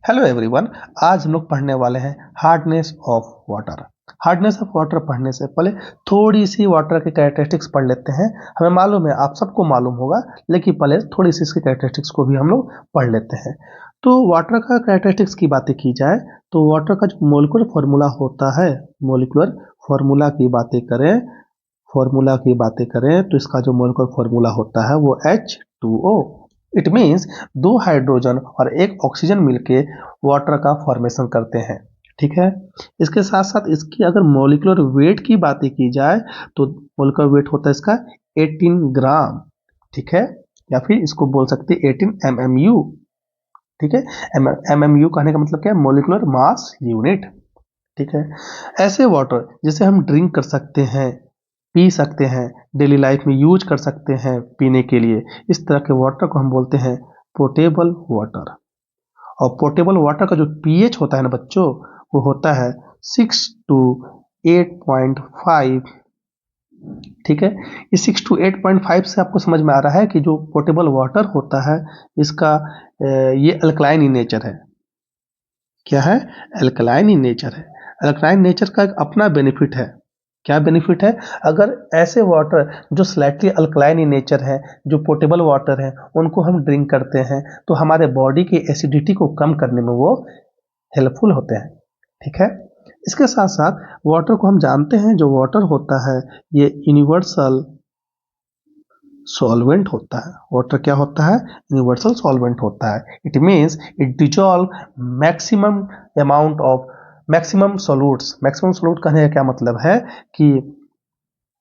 Hello everyone. आज हम लोग पढ़ने वाले हैं hardness of water. Hardness of water पढ़ने से पहले थोड़ी सी वाटर के कैरेक्टरिस्टिक्स पढ़ लेते हैं। हमें मालूम है, आप सबको मालूम होगा, लेकिन पहले थोड़ी सी इसकी कैरेक्टरिस्टिक्स को भी हम लोग पढ़ लेते हैं। तो वाटर का कैरेक्टरिस्टिक्स की बातें की जाए तो वाटर का जो मोलिकुलर फार्मूला होता है, मोलिकुलर फार्मूला की बातें करें, तो इसका जो मोलिकुलर फार्मूला होता है वो H2O। इट मीन्स दो हाइड्रोजन और एक ऑक्सीजन मिलके वाटर का फॉर्मेशन करते हैं। ठीक है। इसके साथ साथ इसकी अगर मोलिकुलर वेट की बातें की जाए तो मोलिकुलर वेट होता है इसका 18 ग्राम। ठीक है, या फिर इसको बोल सकते हैं 18 MMU। ठीक है, MMU कहने का मतलब क्या है? Molecular mass unit. ठीक है। ऐसे वाटर जिसे हम ड्रिंक कर सकते हैं, पी सकते हैं, डेली लाइफ में यूज कर सकते हैं पीने के लिए, इस तरह के वाटर को हम बोलते हैं पोर्टेबल वाटर। और पोर्टेबल वाटर का जो पीएच होता है ना बच्चों, वो होता है 6 to 8.5। ठीक है, इस 6 to 8.5 से आपको समझ में आ रहा है कि जो पोर्टेबल वाटर होता है इसका ये अल्कलाइन इन नेचर है। क्या है? अल्कलाइन इन नेचर है। अल्कलाइन नेचर का एक अपना बेनिफिट है। क्या बेनिफिट है? अगर ऐसे वाटर जो स्लाइटली अल्कलाइन इन नेचर है, जो पोर्टेबल वाटर है, उनको हम ड्रिंक करते हैं तो हमारे बॉडी की एसिडिटी को कम करने में वो हेल्पफुल होते हैं। ठीक है। इसके साथ साथ वाटर को हम जानते हैं, जो वाटर होता है ये यूनिवर्सल सॉल्वेंट होता है। वाटर क्या होता है? यूनिवर्सल सॉल्वेंट होता है। It means it dissolve maximum amount of maximum solutes. Maximum solute कहने का क्या मतलब है कि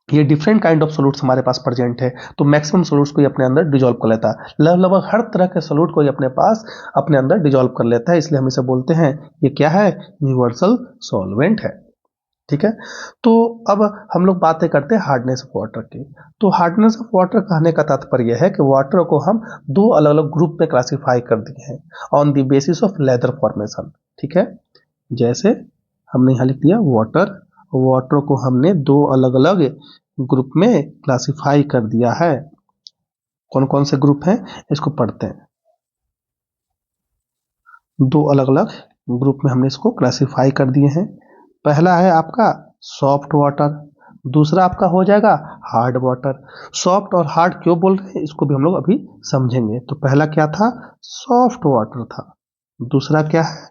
ये डिफरेंट काइंड ऑफ सोल्यूट्स हमारे पास प्रेजेंट है, तो मैक्सिमम सोल्यूट्स को ये अपने अंदर डिजॉल्व कर लेता है। लगभग हर तरह के सोल्यूट को ये अपने पास अपने अंदर डिजॉल्व कर लेता है, इसलिए हम इसे बोलते हैं ये क्या है? यूनिवर्सल सॉल्वेंट है। ठीक है। तो अब हम लोग बातें करते हैं हार्डनेस ऑफ वाटर की। तो हार्डनेस ऑफ वाटर कहने का तात्पर्य है कि वाटर को हम दो अलग अलग ग्रुप में क्लासिफाई कर दिए हैं on the basis of leather formation. ठीक है, जैसे हमने यहाँ लिख दिया वाटर। वाटर को हमने दो अलग अलग ग्रुप में क्लासिफाई कर दिया है। कौन कौन से ग्रुप हैं इसको पढ़ते हैं। दो अलग अलग ग्रुप में हमने इसको क्लासिफाई कर दिए हैं। पहला है आपका सॉफ्ट वाटर, दूसरा आपका हो जाएगा हार्ड वाटर। सॉफ्ट और हार्ड क्यों बोल रहे हैं इसको भी हम लोग अभी समझेंगे। तो पहला क्या था? सॉफ्ट वाटर था। दूसरा क्या है?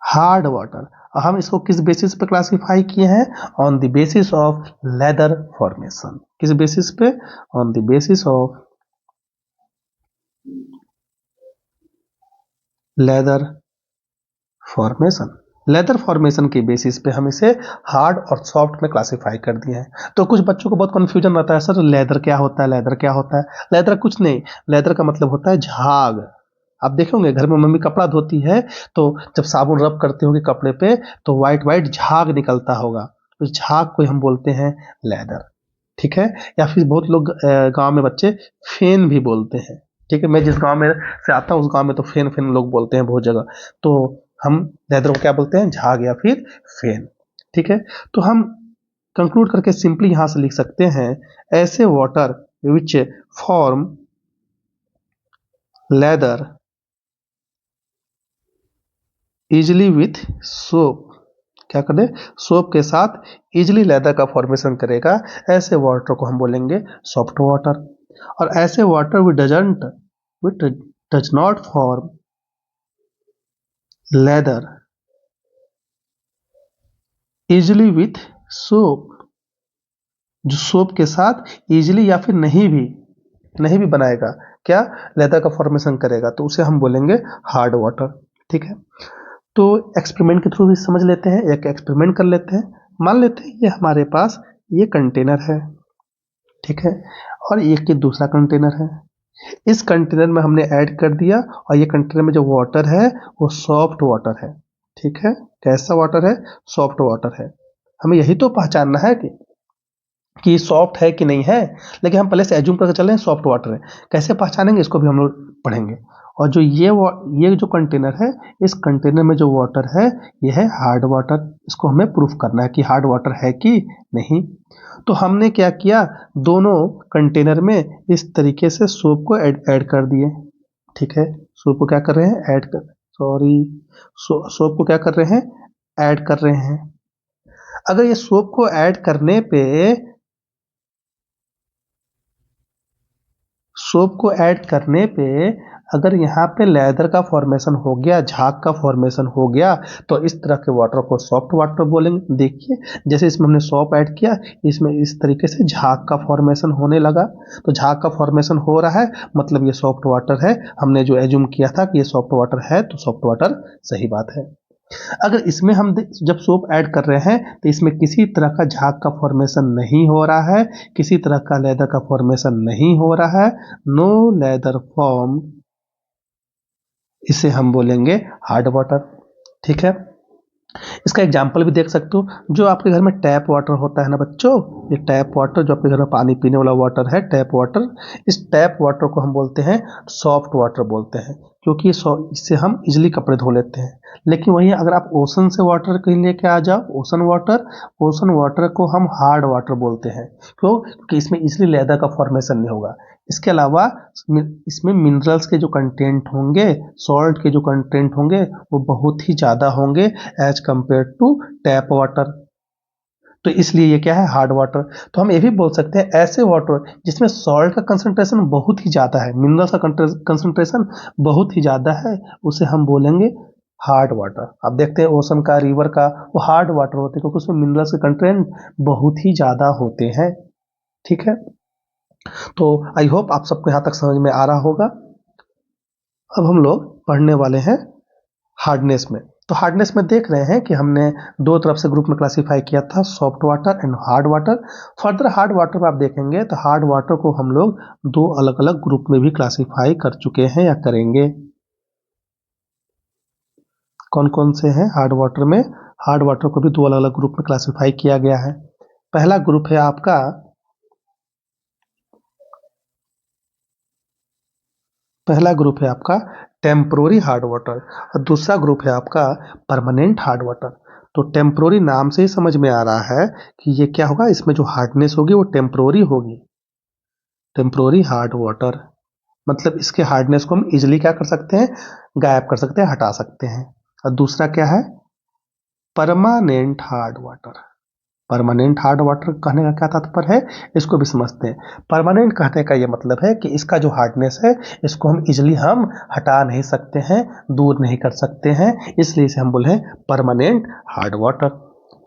Hard water. हम इसको किस बेसिस पे क्लासिफाई किए हैं? On the basis of leather formation. किस बेसिस पे? On the basis of leather formation. Leather formation के बेसिस पे हम इसे हार्ड और सॉफ्ट में क्लासिफाई कर दिए हैं। तो कुछ बच्चों को बहुत कंफ्यूजन रहता है, सर लेदर क्या होता है, लेदर क्या होता है? लेदर कुछ नहीं, लेदर का मतलब होता है झाग। आप देखेंगे घर में मम्मी कपड़ा धोती है तो जब साबुन रब करते होंगे कपड़े पे तो वाइट वाइट झाग निकलता होगा, उस झाग को हम बोलते हैं लेदर। ठीक है। या फिर बहुत लोग गांव में बच्चे फेन भी बोलते हैं। ठीक है, मैं जिस गांव में से आता हूँ उस गांव में तो फेन फेन लोग बोलते हैं बहुत जगह। तो हम लेदर को क्या बोलते हैं? झाग या फिर फेन। ठीक है। तो हम कंक्लूड करके सिंपली यहां से लिख सकते हैं, ऐसे water which form lather easily with soap. क्या करें? सोप के साथ इजिली लेदर का फॉर्मेशन करेगा, ऐसे वाटर को हम बोलेंगे सॉफ्ट वाटर। और ऐसे water which does not form lather easily with soap, जो सोप के साथ इजिली या फिर नहीं भी बनाएगा, क्या लेदर का फॉर्मेशन करेगा, तो उसे हम बोलेंगे हार्ड वाटर। ठीक है। तो एक्सपेरिमेंट के थ्रू भी समझ लेते हैं, एक एक्सपेरिमेंट कर लेते हैं। मान लेते हैं ये हमारे पास ये कंटेनर है। ठीक है, और एक ये दूसरा कंटेनर है। इस कंटेनर में हमने ऐड कर दिया और ये कंटेनर में जो वाटर है वो सॉफ्ट वाटर है। ठीक है, कैसा वाटर है? सॉफ्ट वाटर है। हमें यही तो पहचानना है कि सॉफ्ट है कि नहीं है, लेकिन हम पहले से एज्यूम करके चले सॉफ्ट वाटर है। कैसे पहचानेंगे इसको भी हम लोग पढ़ेंगे। और जो ये जो कंटेनर है, इस कंटेनर में जो वाटर है ये है हार्ड वाटर। इसको हमें प्रूफ करना है कि हार्ड वाटर है कि नहीं। तो हमने क्या किया, दोनों कंटेनर में इस तरीके से सोप को ऐड कर दिए। ठीक है, सोप को क्या कर रहे हैं? सॉरी, सोप को क्या कर रहे हैं, ऐड कर रहे हैं। अगर ये सोप को ऐड करने पे, सोप को ऐड करने पे अगर यहाँ पे लेदर का फॉर्मेशन हो गया, झाग का फॉर्मेशन हो गया, तो इस तरह के वाटर को सॉफ्ट वाटर बोलेंगे। देखिए जैसे इसमें हमने सोप ऐड किया, इसमें इस तरीके से झाग का फॉर्मेशन होने लगा, तो झाग का फॉर्मेशन हो रहा है, मतलब ये सॉफ्ट वाटर है। हमने जो एज्यूम किया था कि ये सॉफ्ट वाटर है, तो सॉफ्ट वाटर सही बात है। अगर इसमें हम जब सोप ऐड कर रहे हैं तो इसमें किसी तरह का झाग का फॉर्मेशन नहीं हो रहा है, किसी तरह का लेदर का फॉर्मेशन नहीं हो रहा है, नो लेदर फॉर्म, इसे हम बोलेंगे हार्ड वाटर। ठीक है, इसका एग्जाम्पल भी देख सकते हो। जो आपके घर में टैप वाटर होता है ना बच्चों, ये टैप वाटर जो आपके घर में पानी पीने वाला वाटर है, टैप वाटर, इस टैप वाटर को हम बोलते हैं सॉफ्ट वाटर बोलते हैं, क्योंकि इससे हम इजिली कपड़े धो लेते हैं। लेकिन वहीं अगर आप ओशन से वाटर कहीं लेके आ जाओ, ओशन वाटर को हम हार्ड वाटर बोलते हैं। क्यों? क्योंकि इसमें इजिली लेदर का फॉर्मेशन नहीं होगा। इसके अलावा इसमें मिनरल्स के जो कंटेंट होंगे, सॉल्ट के जो कंटेंट होंगे, वो बहुत ही ज़्यादा होंगे as compare to tap water. तो इसलिए ये क्या है, हार्ड वाटर। तो हम ये भी बोल सकते हैं ऐसे वाटर जिसमें सॉल्ट का कंसंट्रेशन बहुत ही ज़्यादा है, मिनरल्स का कंसंट्रेशन बहुत ही ज़्यादा है, उसे हम बोलेंगे हार्ड वाटर। आप देखते हैं ओशन का, रिवर का, वो हार्ड वाटर होते हैं क्योंकि उसमें मिनरल्स के कंटेंट बहुत ही ज़्यादा होते हैं। ठीक है, तो आई होप आप सबको यहाँ तक समझ में आ रहा होगा। अब हम लोग पढ़ने वाले हैं हार्डनेस में। तो हार्डनेस में देख रहे हैं कि हमने दो तरफ से ग्रुप में क्लासिफाई किया था, soft water and hard water. Further hard water में आप देखेंगे तो हार्ड वाटर को हम लोग दो अलग अलग ग्रुप में भी क्लासिफाई कर चुके हैं या करेंगे। कौन कौन से हैं हार्ड वाटर में? हार्ड वाटर को भी दो अलग अलग ग्रुप में क्लासिफाई किया गया है। पहला ग्रुप है आपका, टेम्पोररी हार्ड वाटर और दूसरा ग्रुप है आपका परमानेंट हार्ड वाटर। तो टेम्पोररी नाम से ही समझ में आ रहा है कि ये क्या होगा, इसमें जो हार्डनेस होगी वो टेम्पोररी होगी। टेम्पोररी हार्ड वाटर मतलब इसके हार्डनेस को हम इजिली क्या कर सकते हैं, गायब कर सकते हैं, हटा सकते हैं। और दूसरा क्या है, permanent hard water. Permanent hard water कहने का क्या तात्पर्य है, इसको भी समझते हैं। परमानेंट कहने का ये मतलब है कि इसका जो हार्डनेस है, इसको हम इजिली हम हटा नहीं सकते हैं, दूर नहीं कर सकते हैं, इसलिए इसे हम बोले हैं परमानेंट हार्ड वाटर।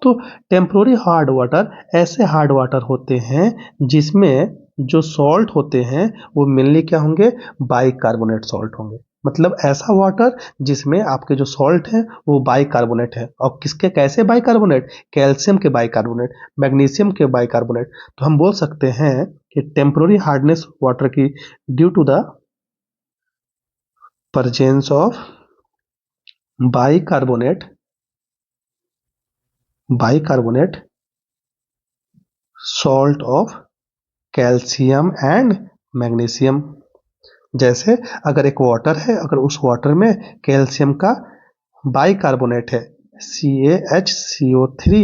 तो टेम्पोररी हार्ड वाटर ऐसे हार्ड वाटर होते हैं जिसमें जो सॉल्ट होते हैं वो मेनली क्या होंगे, बाइकार्बोनेट सॉल्ट होंगे। मतलब ऐसा वाटर जिसमें आपके जो सॉल्ट है वो बाइकार्बोनेट है। और किसके, कैसे बाइकार्बोनेट? कैल्शियम के बाइकार्बोनेट, मैग्नीशियम के बाइकार्बोनेट। तो हम बोल सकते हैं कि टेम्पोररी हार्डनेस वाटर की due to the presence of bicarbonate salt of calcium and magnesium. जैसे अगर एक वाटर है, अगर उस वाटर में कैल्शियम का बाइकार्बोनेट है, CaHCO3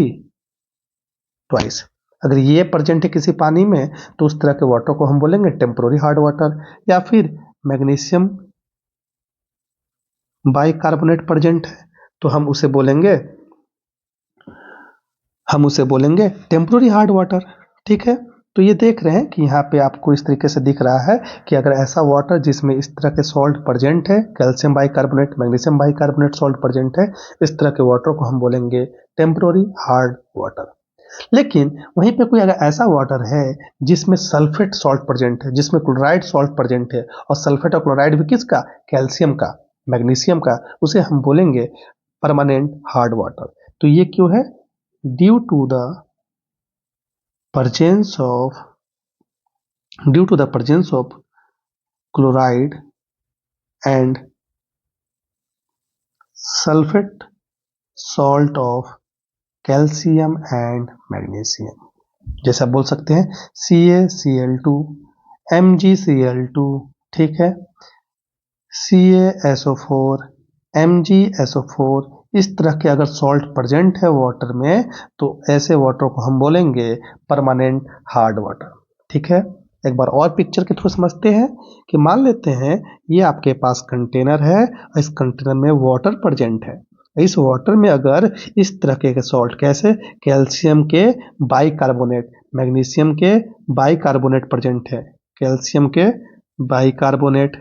ट्वाइस, अगर ये प्रेजेंट है किसी पानी में, तो उस तरह के वाटर को हम बोलेंगे टेम्पोररी हार्ड वाटर। या फिर मैग्नीशियम बाइकार्बोनेट प्रेजेंट है, तो हम उसे बोलेंगे टेम्पोररी हार्ड वाटर। ठीक है, तो ये देख रहे हैं कि यहाँ पे आपको इस तरीके से दिख रहा है कि अगर ऐसा वाटर जिसमें इस तरह के सॉल्ट प्रेजेंट है, calcium bicarbonate, magnesium bicarbonate salt present है, इस तरह के वाटर को हम बोलेंगे टेम्पोररी हार्ड वाटर। लेकिन वहीं पे कोई अगर ऐसा वाटर है जिसमें सल्फेट सॉल्ट प्रेजेंट है, जिसमें क्लोराइड सॉल्ट प्रेजेंट है, और सल्फेट और क्लोराइड भी किसका, कैल्शियम का, मैग्नीशियम का, उसे हम बोलेंगे परमानेंट हार्ड वाटर। तो ये क्यों है, due to the presence of chloride and sulfate salt of calcium and magnesium। जैसे आप बोल सकते हैं CaCl2, MgCl2, ठीक है, CaSO4, MgSO4, इस तरह के अगर सॉल्ट प्रेजेंट है वाटर में, तो ऐसे वाटर को हम बोलेंगे परमानेंट हार्ड वाटर। ठीक है, एक बार और पिक्चर के थ्रू समझते हैं कि मान लेते हैं ये आपके पास कंटेनर है और इस कंटेनर में वाटर प्रेजेंट है। इस वाटर में अगर इस तरह के सॉल्ट, कैसे, कैल्शियम के बाइकार्बोनेट, मैग्नीशियम के बाइकार्बोनेट प्रेजेंट है, कैल्शियम के बाइकार्बोनेट,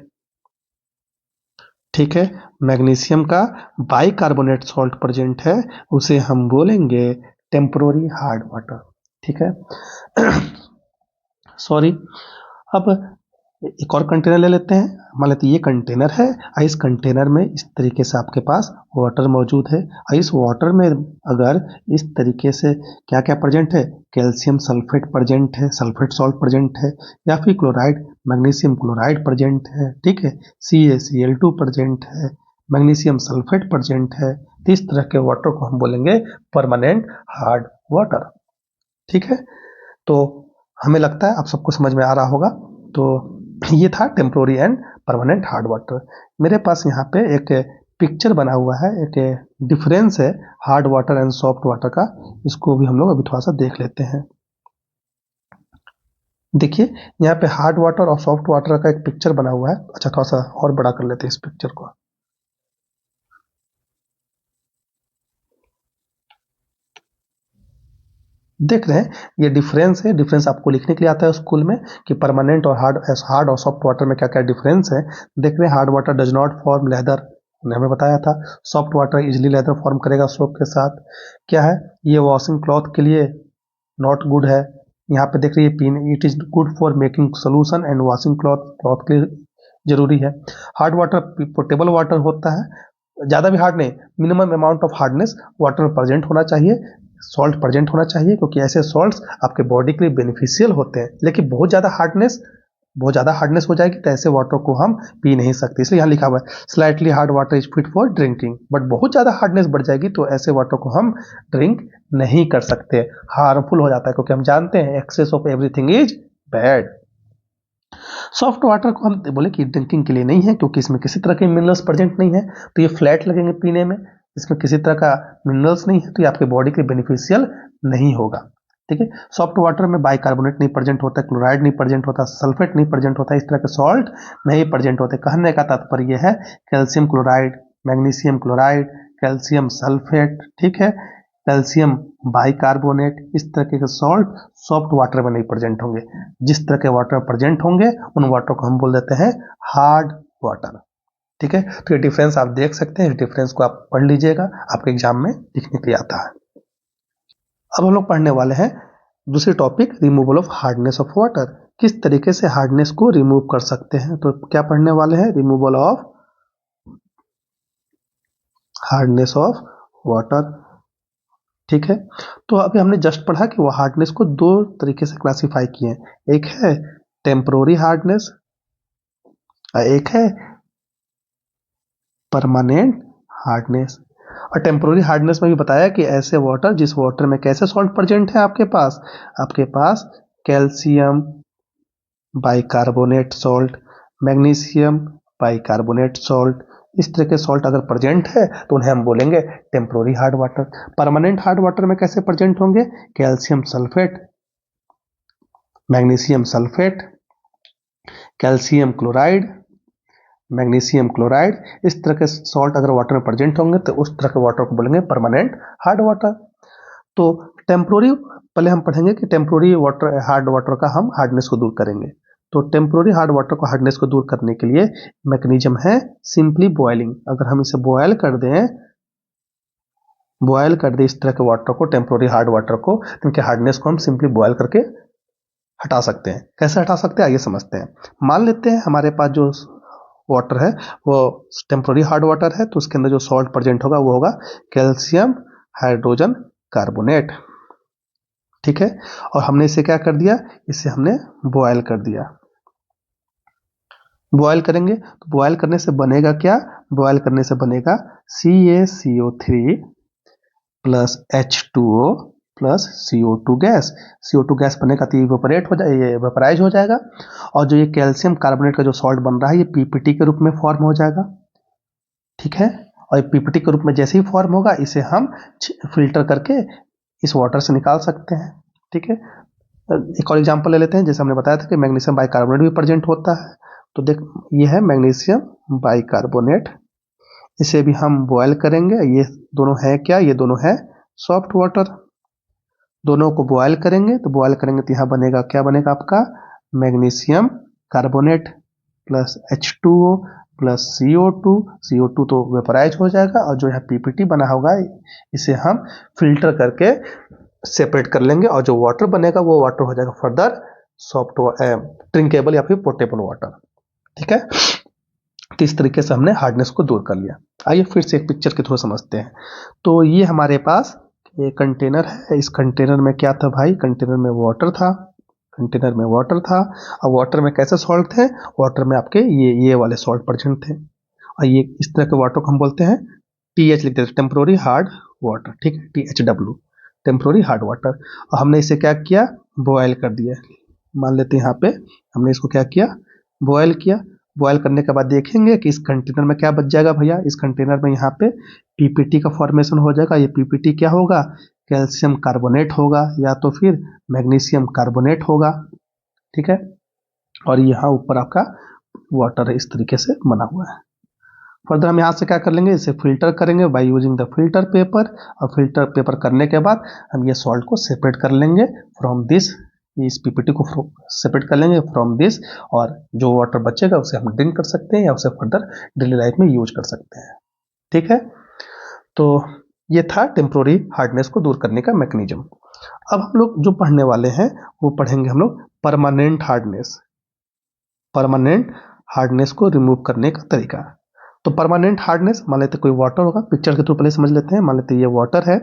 ठीक है, मैग्नीशियम का बाइकार्बोनेट सॉल्ट प्रेजेंट है, उसे हम बोलेंगे टेम्पोररी हार्ड वाटर। ठीक है, सॉरी। अब एक और कंटेनर ले लेते हैं। मान लेते हैं ये कंटेनर है और इस कंटेनर में इस तरीके से आपके पास वाटर मौजूद है और इस वाटर में अगर इस तरीके से क्या क्या प्रेजेंट है, कैल्शियम सल्फेट प्रेजेंट है, सल्फेट सॉल्ट प्रेजेंट है, या फिर क्लोराइड मैग्नीशियम क्लोराइड प्रेजेंट है, ठीक है, CaCl2 प्रेजेंट है, मैग्नीशियम सल्फेट प्रेजेंट है, तो इस तरह के वाटर को हम बोलेंगे परमानेंट हार्ड वाटर। ठीक है, तो हमें लगता है आप सबको समझ में आ रहा होगा। तो ये था temporary and permanent hard water. मेरे पास यहाँ पे एक पिक्चर बना हुआ है, एक डिफरेंस है hard water and soft water का, इसको भी हम लोग अभी थोड़ा सा देख लेते हैं। देखिए यहाँ पे हार्ड वाटर और सॉफ्ट वाटर का एक पिक्चर बना हुआ है। अच्छा, थोड़ा सा और बड़ा कर लेते हैं इस पिक्चर को। देख रहे हैं ये डिफरेंस है। डिफरेंस आपको लिखने के लिए आता है स्कूल में कि परमानेंट और हार्ड और सॉफ्ट वाटर में क्या क्या डिफरेंस है। देख रहे हैं, hard water does not form lather, हमें बताया था। Soft water easily leather form करेगा सोप के साथ। क्या है, ये वॉशिंग क्लॉथ के लिए नॉट गुड है। यहाँ पे देख रही है, it is good for making solution and washing cloth के लिए जरूरी है। हार्ड वाटर पोर्टेबल वाटर होता है, ज़्यादा भी हार्ड नहीं, minimum amount of hardness water में प्रेजेंट होना चाहिए, सॉल्ट प्रेजेंट होना चाहिए, क्योंकि ऐसे सॉल्ट्स आपके बॉडी के लिए बेनिफिशियल होते हैं। लेकिन बहुत ज़्यादा हार्डनेस हो जाएगी तो ऐसे वाटर को हम पी नहीं सकते। इसलिए यहाँ लिखा हुआ है slightly hard water is fit for drinking, but बहुत ज़्यादा हार्डनेस बढ़ जाएगी तो ऐसे वाटर को हम ड्रिंक नहीं कर सकते, हार्मफुल हो जाता है, क्योंकि हम जानते हैं excess of everything is bad. Soft water को हम बोले कि ड्रिंकिंग के लिए नहीं है, क्योंकि इसमें किसी तरह के मिनरल्स प्रेजेंट नहीं है, तो ये फ्लैट लगेंगे पीने में। इसमें किसी तरह का मिनरल्स नहीं है, तो ये आपके बॉडी के लिए बेनिफिशियल नहीं होगा। ठीक है, सॉफ्ट वाटर में बाइकार्बोनेट नहीं प्रेजेंट होता, क्लोराइड नहीं प्रेजेंट होता, सल्फेट नहीं प्रेजेंट होता, इस तरह के सॉल्ट नहीं प्रेजेंट होते। कहने का तात्पर्य यह है calcium chloride, magnesium chloride, calcium sulphate, ठीक है, कैल्शियम बाइकार्बोनेट, इस तरह के सॉल्ट सॉफ्ट वाटर में नहीं प्रेजेंट होंगे। जिस तरह के वाटर में प्रेजेंट होंगे उन वाटर को हम बोल देते हैं हार्ड वाटर। ठीक है, तो ये डिफरेंस आप देख सकते हैं। इस डिफरेंस को आप पढ़ लीजिएगा, आपके एग्जाम में लिखने के लिए आता है। अब हम लोग पढ़ने वाले हैं दूसरी topic, removal of hardness of water. किस तरीके से हार्डनेस को रिमूव कर सकते हैं। तो क्या पढ़ने वाले हैं, removal of hardness of water. ठीक है, तो अभी हमने जस्ट पढ़ा कि वो हार्डनेस को दो तरीके से क्लासिफाई किए हैं। एक है टेम्पोररी हार्डनेस और एक है परमानेंट हार्डनेस। और टेम्पोररी हार्डनेस में भी बताया कि ऐसे वाटर, जिस वाटर में कैसे सॉल्ट प्रेजेंट है आपके पास calcium bicarbonate salt, magnesium bicarbonate salt, इस तरह के सॉल्ट अगर प्रेजेंट है तो उन्हें हम बोलेंगे temporary hard water. Permanent hard water में कैसे प्रेजेंट होंगे, calcium sulphate, magnesium sulphate, calcium chloride, magnesium chloride, इस तरह के सॉल्ट अगर वाटर में प्रेजेंट होंगे तो उस तरह के वाटर को बोलेंगे परमानेंट हार्ड वाटर। तो टेम्पोररी पहले हम पढ़ेंगे कि टेम्पोररी वाटर हार्ड वाटर का हम हार्डनेस को दूर करेंगे। तो टेम्पोररी हार्ड वाटर को हार्डनेस को दूर करने के लिए मैकेनिज्म है सिंपली बॉयलिंग। अगर हम इसे बॉयल कर दें इस तरह के वाटर को, टेम्पोररी हार्ड वाटर को, तो इनके हार्डनेस को हम सिंपली बॉयल करके हटा सकते हैं। कैसे हटा सकते हैं आइए समझते हैं। मान लेते हैं हमारे पास जो वाटर है वो टेम्पोररी हार्ड वाटर है, तो उसके अंदर जो सॉल्ट प्रेजेंट होगा वो होगा कैल्शियम हाइड्रोजन कार्बोनेट। ठीक है, और हमने इसे क्या कर दिया, इसे हमने बॉयल कर दिया। बॉयल करेंगे तो बॉयल करने से बनेगा क्या, बॉयल करने से बनेगा CaCO3 plus H2O plus CO2 gas. CO2 gas बनेगा तो ये वेपराइज हो जाएगा, और जो ये कैल्शियम कार्बोनेट का जो सॉल्ट बन रहा है ये PPT के रूप में फॉर्म हो जाएगा। ठीक है, और PPT के रूप में जैसे ही फॉर्म होगा इसे हम फिल्टर करके इस वाटर से निकाल सकते हैं। ठीक है, एक और एग्जांपल ले लेते हैं, जैसे हमने बताया था कि मैग्नीशियम बाइकार्बोनेट भी प्रेजेंट होता है। तो देख, ये है मैग्नीशियम बाइकार्बोनेट, इसे भी हम बॉयल करेंगे। ये दोनों है क्या? ये दोनों है सॉफ्ट वाटर। दोनों को बॉयल करेंगे, तो बॉयल करेंगे तो यहाँ बनेगा, क्या बनेगा आपका? Magnesium carbonate plus H2O plus CO2। CO2 तो वेपराइज हो जाएगा, और जो यहाँ PPT बना होगा इसे हम फिल्टर करके सेपरेट कर लेंगे, और जो वाटर बनेगा वो वाटर हो जाएगा फर्दर सॉफ्ट ड्रिंकेबल या फिर पोर्टेबल वाटर। ठीक है, तो इस तरीके से हमने हार्डनेस को दूर कर लिया। आइए फिर से एक पिक्चर के थ्रू समझते हैं। तो ये हमारे पास ये कंटेनर है। इस कंटेनर में क्या था भाई? कंटेनर में वाटर था। कंटेनर में वाटर था, और वाटर में कैसे सॉल्ट थे? वाटर में आपके ये वाले सॉल्ट प्रेजेंट थे, और ये इस तरह के वाटर को हम बोलते हैं TH, लिख देते हैं, टेम्पोररी हार्ड वाटर। ठीक है, THW, टेम्पोररी हार्ड वाटर। और हमने इसे क्या किया? बॉयल कर दिया। मान लेते हैं यहाँ पे हमने इसको क्या किया? बॉयल किया। बॉयल करने के बाद देखेंगे कि इस कंटेनर में क्या बच जाएगा भैया। इस कंटेनर में यहाँ पे PPT का फॉर्मेशन हो जाएगा। ये PPT क्या होगा? कैल्शियम कार्बोनेट होगा, या तो फिर मैग्नीशियम कार्बोनेट होगा। ठीक है, और यहाँ ऊपर आपका वाटर इस तरीके से बना हुआ है। फर्दर हम यहाँ से क्या कर लेंगे? इसे फिल्टर करेंगे by using the filter paper, और फिल्टर पेपर करने के बाद हम ये सॉल्ट को सेपरेट कर लेंगे फ्रॉम दिस। इस PPT को सेपरेट कर लेंगे फ्रॉम दिस, और जो वाटर बचेगा उसे हम ड्रिंक कर सकते हैं या उसे फर्दर डेली लाइफ में यूज कर सकते हैं। ठीक है, तो ये था टेम्पोररी हार्डनेस को दूर करने का मैकेनिज्म। अब हम लोग जो पढ़ने वाले हैं वो पढ़ेंगे हम लोग परमानेंट हार्डनेस। परमानेंट हार्डनेस को रिमूव करने का तरीका। तो परमानेंट हार्डनेस, मान लेते कोई वाटर होगा, पिक्चर के थ्रू पहले समझ लेते हैं। मान लेते ये वाटर है,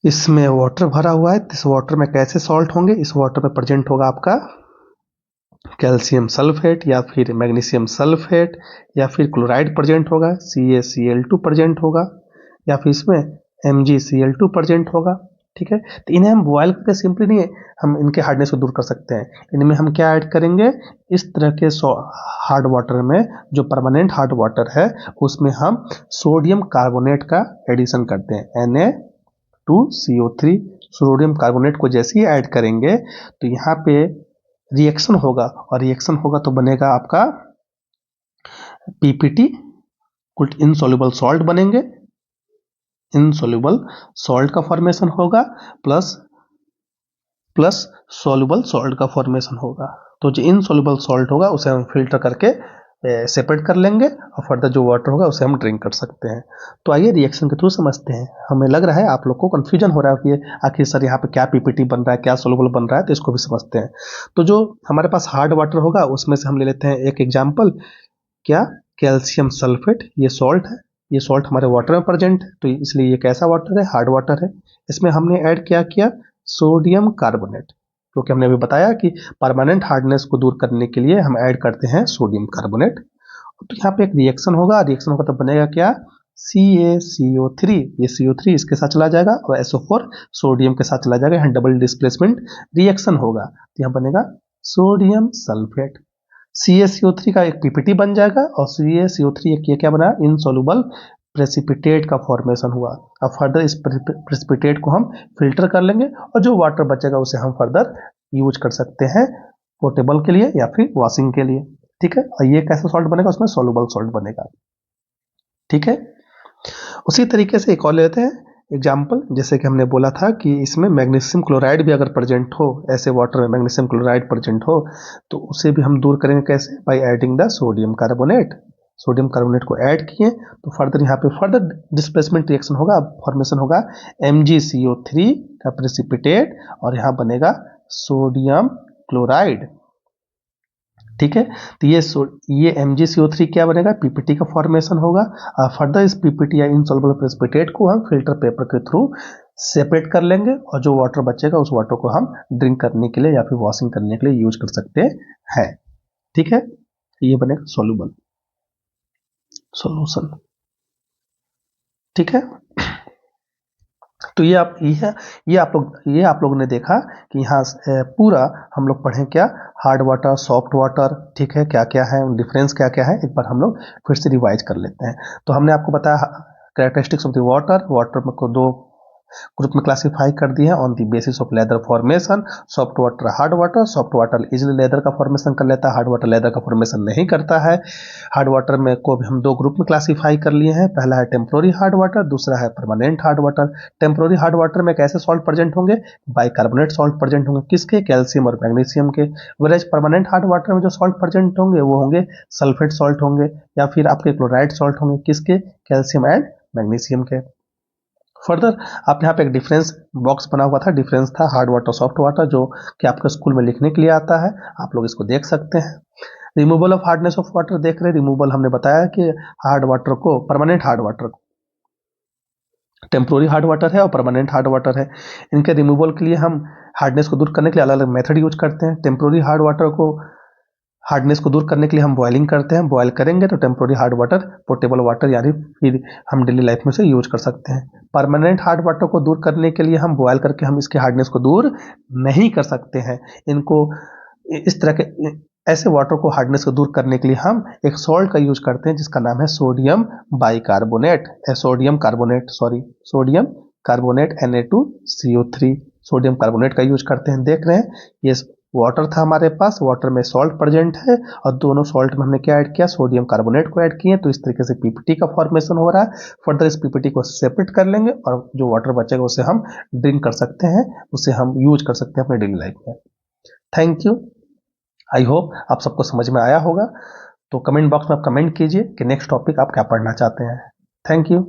इसमें वाटर भरा हुआ है। इस वाटर में कैसे सॉल्ट होंगे? इस वाटर में प्रेजेंट होगा आपका कैल्शियम सल्फेट, या फिर मैग्नीशियम सल्फेट, या फिर क्लोराइड प्रेजेंट होगा, CaCl2 प्रेजेंट होगा, या फिर इसमें MgCl2 प्रेजेंट होगा। ठीक है, तो इन्हें हम बॉयल करके सिंपली नहीं हम इनके हार्डनेस को दूर कर सकते हैं। इनमें हम क्या ऐड करेंगे? इस तरह के हार्ड वाटर में, जो परमानेंट हार्ड वाटर है, उसमें हम सोडियम कार्बोनेट का एडिशन करते हैं, Na2CO3। सोडियम कार्बोनेट को जैसे ही ऐड करेंगे तो यहाँ पे रिएक्शन होगा, और रिएक्शन होगा तो बनेगा आपका PPT, कुछ इनसॉल्युबल सॉल्ट बनेंगे। इनसॉल्युबल सॉल्ट का फॉर्मेशन होगा, प्लस सॉल्युबल सॉल्ट का फॉर्मेशन होगा। तो जो इनसॉल्युबल सॉल्ट होगा उसे हम फिल्टर करके सेपरेट कर लेंगे, और फर्दर जो वाटर होगा उसे हम ड्रिंक कर सकते हैं। तो आइए रिएक्शन के थ्रू समझते हैं। हमें लग रहा है आप लोग को कंफ्यूजन हो रहा है कि आखिर सर यहाँ पे क्या PPT बन रहा है, क्या सॉल्युबल बन रहा है, तो इसको भी समझते हैं। तो जो हमारे पास हार्ड वाटर होगा उसमें से हम ले लेते हैं एक एग्जाम्पल, क्या? Calcium sulphate. ये सॉल्ट है, ये सॉल्ट हमारे वाटर में प्रेजेंट है, तो इसलिए ये कैसा वाटर है? हार्ड वाटर है। इसमें हमने ऐड क्या किया? सोडियम कार्बोनेट, क्योंकि हमने अभी बताया कि परमानेंट हार्डनेस को दूर करने के लिए हम ऐड करते हैं सोडियम कार्बोनेट। तो यहाँ पे एक रिएक्शन होगा, रिएक्शन होगा तो बनेगा क्या? CaCO3। ये CO3 इसके साथ चला जाएगा, और SO4 सोडियम के साथ चला जाएगा। यहाँ डबल डिस्प्लेसमेंट रिएक्शन होगा, तो यहाँ बनेगा सोडियम सल्फेट। CaCO3 का एक PPT बन जाएगा, और CaCO3 एक ये क्या बना? इनसॉल्युबल प्रेसिपिटेट का फॉर्मेशन हुआ। अब फर्दर इस प्रेसिपिटेट को हम फिल्टर कर लेंगे, और जो वाटर बचेगा उसे हम फर्दर यूज कर सकते हैं पोर्टेबल के लिए या फिर वॉशिंग के लिए। ठीक है, और ये कैसा सॉल्ट बनेगा? उसमें सॉल्युबल सॉल्ट बनेगा। ठीक है, उसी तरीके से एक और लेते हैं एग्जाम्पल, जैसे कि हमने बोला था कि इसमें मैग्नीशियम क्लोराइड भी अगर प्रेजेंट हो, ऐसे वाटर में मैग्नीशियम क्लोराइड प्रेजेंट हो, तो उसे भी हम दूर करेंगे कैसे? By adding the sodium carbonate. Sodium carbonate को ऐड किए तो फर्दर यहाँ पे फर्दर डिस्प्लेसमेंट रिएक्शन होगा, फॉर्मेशन होगा MgCO3 का प्रेसिपिटेट, और यहाँ बनेगा सोडियम क्लोराइड। ठीक है, तो ये MgCO3 क्या बनेगा? PPT का फॉर्मेशन होगा। फर्दर इस PPT या इनसॉल्युबल प्रेसिपिटेट को हम फिल्टर पेपर के थ्रू सेपरेट कर लेंगे, और जो वाटर बचेगा उस वाटर को हम ड्रिंक करने के लिए या फिर वॉशिंग करने के लिए यूज कर सकते हैं। ठीक है, ये बनेगा सॉल्युबल सॉल्यूशन। ठीक है, तो ये आप लोग ने देखा कि यहाँ पूरा हम लोग पढ़े क्या? Hard water, soft water. ठीक है, क्या क्या है, डिफरेंस क्या क्या है, एक बार हम लोग फिर से रिवाइज कर लेते हैं। तो हमने आपको बताया characteristics of the water. Water में को दो ग्रुप में क्लासीफाई कर दिए हैं on the basis of leather formation. Soft water, hard water. Soft water easily leather का फॉर्मेशन कर लेता है, हार्ड वाटर लेदर का फॉर्मेशन नहीं करता है। हार्ड वाटर में को भी हम दो ग्रुप में क्लासीफाई कर लिए हैं, पहला है टेम्पोररी हार्ड वाटर, दूसरा है permanent hard water. Temporary hard water में कैसे सॉल्ट प्रेजेंट होंगे? बाइकार्बोनेट सॉल्ट प्रेजेंट होंगे, किसके? कैल्शियम और मैग्नीशियम के। वैराज परमानेंट हार्ड वाटर में जो सॉल्ट प्रेजेंट होंगे वो होंगे सल्फेट सॉल्ट होंगे या फिर आपके क्लोराइड सॉल्ट होंगे, किसके? कैल्शियम एंड मैग्नीशियम के। फर्दर आपने यहाँ पे एक डिफरेंस बॉक्स बना हुआ था, डिफरेंस था हार्ड वाटर सॉफ्ट वाटर, जो कि आपके स्कूल में लिखने के लिए आता है, आप लोग इसको देख सकते हैं। Removal of hardness of water देख रहे हैं, रिमूवल हमने बताया कि हार्ड वाटर को, परमानेंट हार्ड वाटर को, टेम्पोररी हार्ड वाटर है और परमानेंट हार्ड वाटर है, इनके रिमूवल के लिए हम हार्डनेस को दूर करने के लिए अलग अलग मेथड यूज करते हैं। टेम्पोररी हार्ड वाटर को, हार्डनेस को दूर करने के लिए हम बॉइलिंग करते हैं, बॉयल करेंगे तो temporary hard water portable water यानी फिर हम डेली लाइफ में से यूज कर सकते हैं। परमानेंट हार्ड वाटर को दूर करने के लिए हम बॉयल करके हम इसके हार्डनेस को दूर नहीं कर सकते हैं। इनको इस तरह के ऐसे वाटर को हार्डनेस को दूर करने के लिए हम एक सॉल्ट का यूज करते हैं जिसका नाम है sodium bicarbonate, sodium carbonate, sodium carbonate Na2CO3, sodium carbonate का यूज करते हैं। देख रहे हैं ये वाटर था हमारे पास, वाटर में सॉल्ट प्रेजेंट है और दोनों सॉल्ट में हमने क्या ऐड किया? सोडियम कार्बोनेट को ऐड किए, तो इस तरीके से पीपीटी का फॉर्मेशन हो रहा है। फर्दर इस पीपीटी को सेपरेट कर लेंगे और जो वाटर बचेगा उसे हम ड्रिंक कर सकते हैं, उसे हम यूज कर सकते हैं अपने डेली लाइफ में। थैंक यू, आई होप आप सबको समझ में आया होगा। तो कमेंट बॉक्स में आप कमेंट कीजिए कि नेक्स्ट टॉपिक आप क्या पढ़ना चाहते हैं। Thank you.